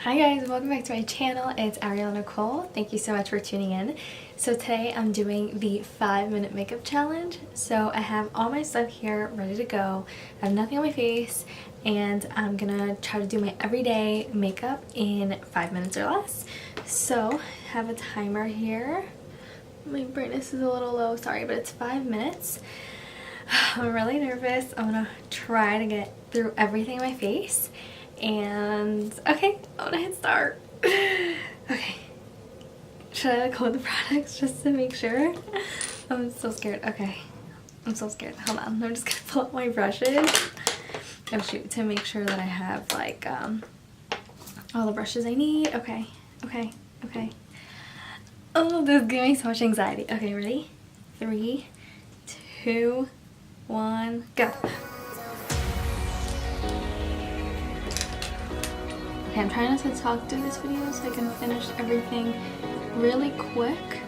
Hi guys, welcome back to my channel. It's Ariel Nicole. Thank you so much for tuning in. So today I'm doing the 5-minute makeup challenge. So I have all my stuff here ready to go. I have nothing on my face and I'm gonna try to do my everyday makeup in 5 minutes or less. So I have a timer here. My brightness is a little low, sorry, but it's 5 minutes. I'm really nervous. I'm gonna try to get through everything on my face. And okay, I'm gonna hit start. Okay, should I go with the products just to make sure? I'm so scared. Okay, I'm so scared. Hold on, I'm just gonna pull out my brushes. Oh shoot, to make sure that I have like all the brushes I need. Okay. Oh, this is giving me so much anxiety. Okay, ready? 3, 2, 1, go. Okay, I'm trying not to talk through this video so I can finish everything really quick.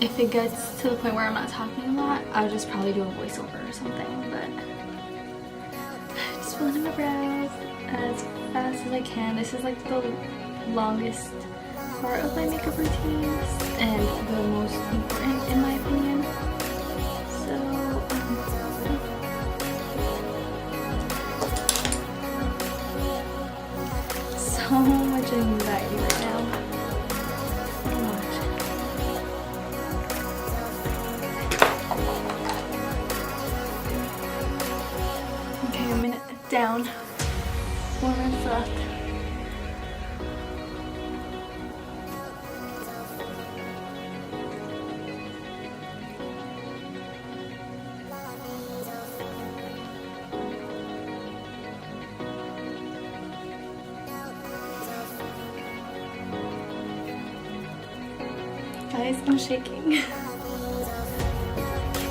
If it gets to the point where I'm not talking a lot, I'll just probably do a voiceover or something, but just blending my brows as fast as I can. This is like the longest part of my makeup routines and the most important in my opinion. So much anxiety right now. So much. Okay, a minute down. 4 minutes left. Guys, I'm shaking. Can't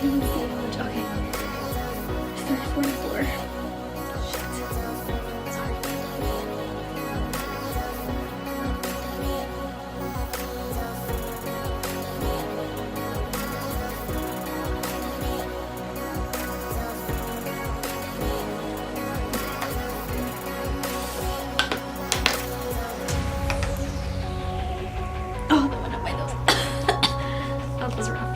even see how much. Okay. 3:44. Shit. Sorry. Oh, that went up my nose. That was rough.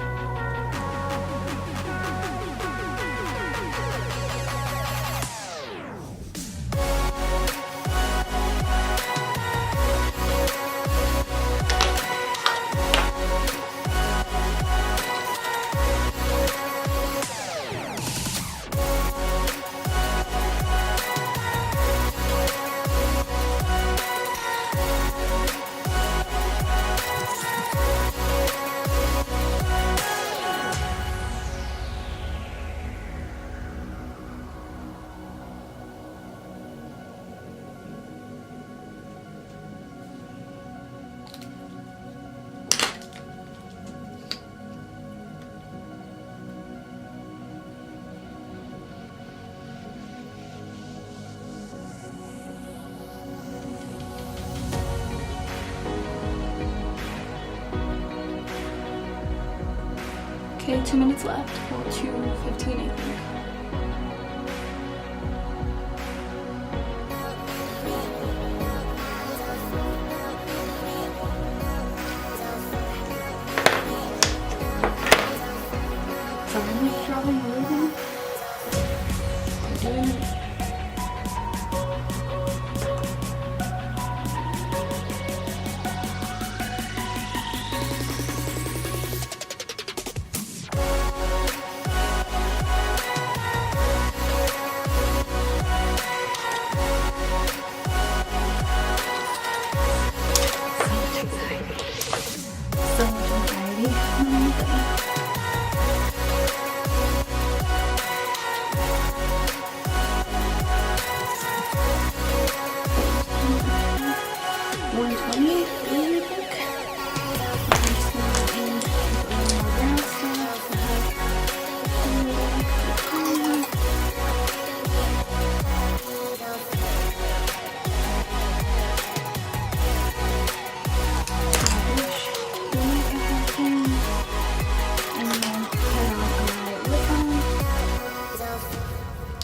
Okay, 2 minutes left. Well, 2:15 I think. So I'm like dropping everything. I'm doing it. So much anxiety. Oh my goodness.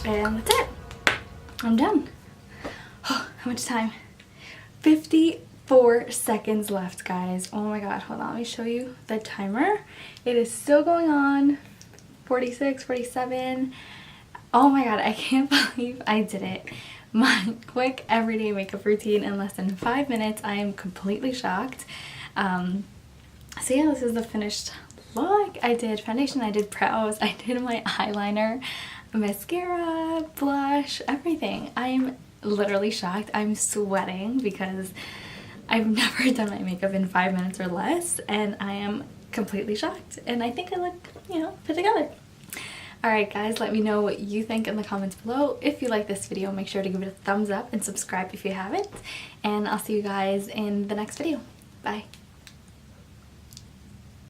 And that's it. I'm done. how much time? 54 seconds left, guys. Oh my god, hold on, let me show you the timer. It is still going on. 46, 47. Oh my god, I can't believe I did it. My quick everyday makeup routine in less than 5 minutes. I am completely shocked. So yeah, this is the finished look. I did foundation, I did brows, I did my eyeliner, mascara, blush, everything. I'm literally shocked. I'm sweating because I've never done my makeup in 5 minutes or less, and I am completely shocked. And I think I look, you know, put together. Alright guys, let me know what you think in the comments below. If you like this video, make sure to give it a thumbs up and subscribe if you haven't. And I'll see you guys in the next video. Bye.